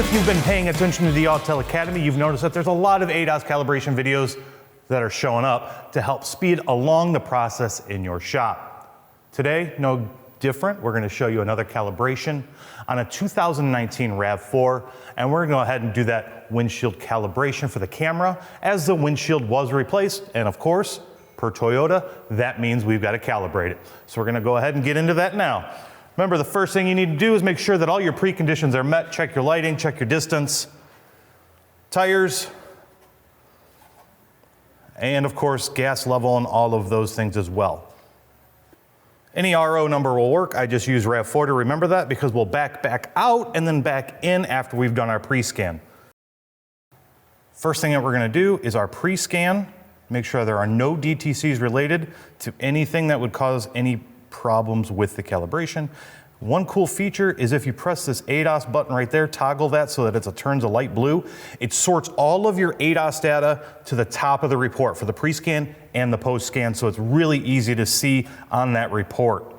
If you've been paying attention to the Autel Academy, you've noticed that there's a lot of ADAS calibration videos that are showing up to help speed along the process in your shop. Today, no different. We're going to show you another calibration on a 2019 RAV4, and we're going to go ahead and do that windshield calibration for the camera as the windshield was replaced. And of course, per Toyota, that means we've got to calibrate it. So we're going to go ahead and get into that now. Remember, the first thing you need to do is make sure that all your preconditions are met. Check your lighting, check your distance, tires, and of course, gas level and all of those things as well. Any RO number will work. I just use RAV4 to remember that because we'll back out and then back in after we've done our pre-scan. First thing that we're going to do is our pre-scan. Make sure there are no DTCs related to anything that would cause any problems with the calibration. One cool feature is if you press this ADAS button right there, toggle that so that it turns a light blue, it sorts all of your ADAS data to the top of the report for the pre-scan and the post-scan, so it's really easy to see on that report.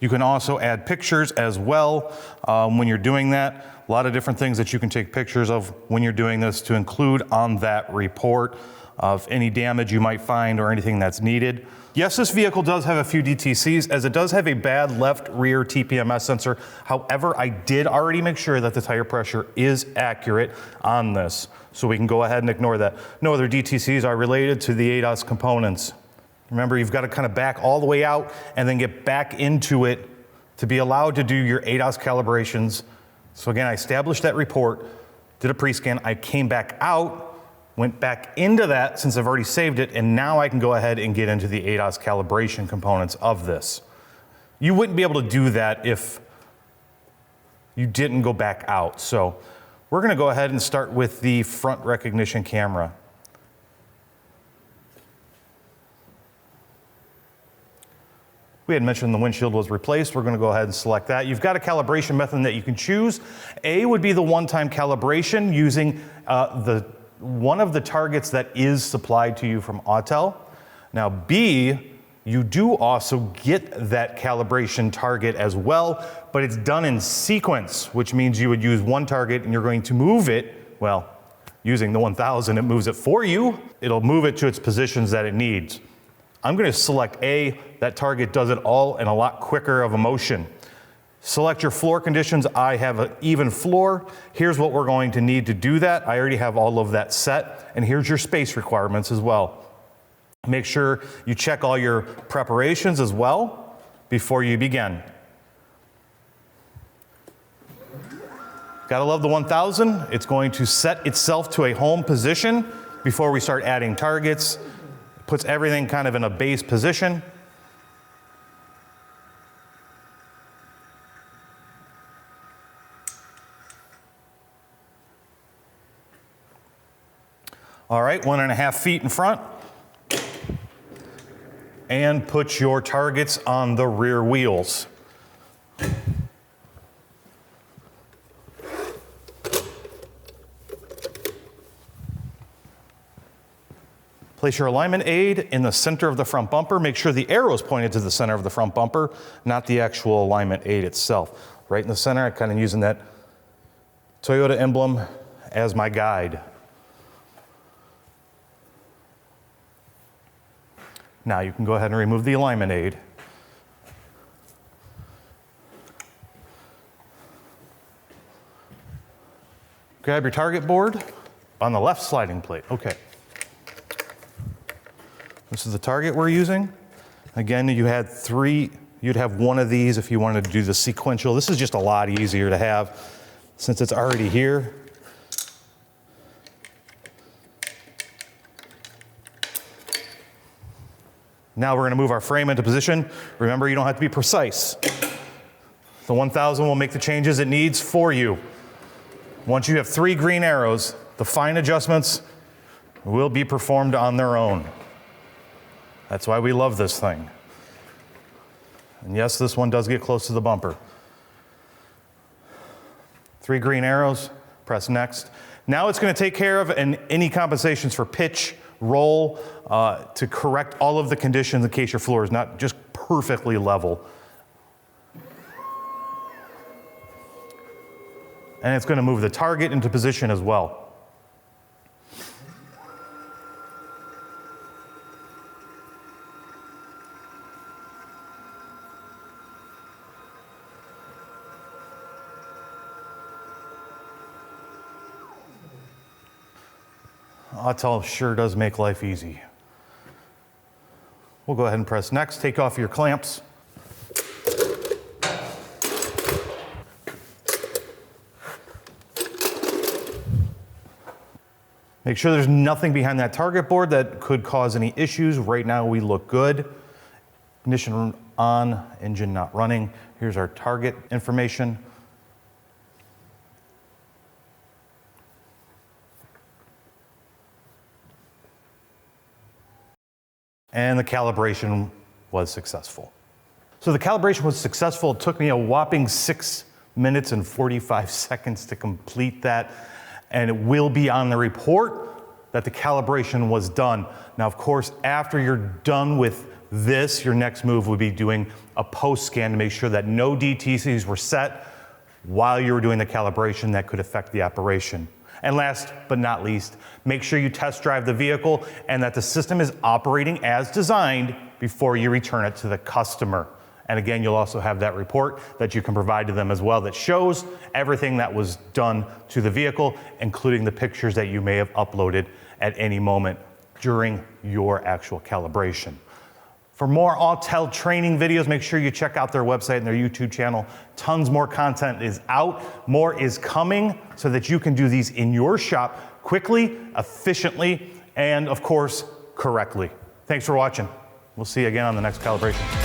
You can also add pictures as well when you're doing that. A lot of different things that you can take pictures of when you're doing this to include on that report of any damage you might find or anything that's needed. Yes, this vehicle does have a few DTCs, as it does have a bad left rear TPMS sensor. However, I did already make sure that the tire pressure is accurate on this, so we can go ahead and ignore that. No other DTCs are related to the ADAS components. Remember, you've got to kind of back all the way out and then get back into it to be allowed to do your ADAS calibrations. So again, I established that report, did a pre-scan, I came back out, went back into that since I've already saved it, and now I can go ahead and get into the ADAS calibration components of this. You wouldn't be able to do that if you didn't go back out. So we're going to go ahead and start with the front recognition camera. We had mentioned the windshield was replaced. We're going to go ahead and select that. You've got a calibration method that you can choose. A would be the one-time calibration using one of the targets that is supplied to you from Autel. Now B, you do also get that calibration target as well, but it's done in sequence, which means you would use one target and you're going to move it, well, using the 1000, it moves it for you. It'll move it to its positions that it needs. I'm going to select A. That target does it all in a lot quicker of a motion. Select your floor conditions. I have an even floor. Here's what we're going to need to do that. I already have all of that set. And here's your space requirements as well. Make sure you check all your preparations as well before you begin. Gotta love the 1000. It's going to set itself to a home position before we start adding targets. It puts everything kind of in a base position. All right, 1.5 feet in front. And put your targets on the rear wheels. Place your alignment aid in the center of the front bumper. Make sure the arrow is pointed to the center of the front bumper, not the actual alignment aid itself. Right in the center, I'm kind of using that Toyota emblem as my guide. Now you can go ahead and remove the alignment aid. Grab your target board on the left sliding plate. Okay. This is the target we're using. Again, you had three. You'd have one of these if you wanted to do the sequential. This is just a lot easier to have since it's already here. Now we're going to move our frame into position. Remember, you don't have to be precise. The 1000 will make the changes it needs for you. Once you have 3 green arrows, the fine adjustments will be performed on their own. That's why we love this thing. And yes, this one does get close to the bumper. 3 green arrows, press next. Now it's going to take care of any compensations for pitch, roll, to correct all of the conditions in case your floor is not just perfectly level. And it's going to move the target into position as well. Autel sure does make life easy. We'll go ahead and press next. Take off your clamps. Make sure there's nothing behind that target board that could cause any issues. Right now we look good. Ignition on, engine not running. Here's our target information. And the calibration was successful. So the calibration was successful. It took me a whopping 6 minutes and 45 seconds to complete that. And it will be on the report that the calibration was done. Now, of course, after you're done with this, your next move would be doing a post scan to make sure that no DTCs were set while you were doing the calibration that could affect the operation. And last but not least, make sure you test drive the vehicle and that the system is operating as designed before you return it to the customer. And again, you'll also have that report that you can provide to them as well that shows everything that was done to the vehicle, including the pictures that you may have uploaded at any moment during your actual calibration. For more Autel training videos, make sure you check out their website and their YouTube channel. Tons more content is out, more is coming so that you can do these in your shop quickly, efficiently, and of course, correctly. Thanks for watching. We'll see you again on the next calibration.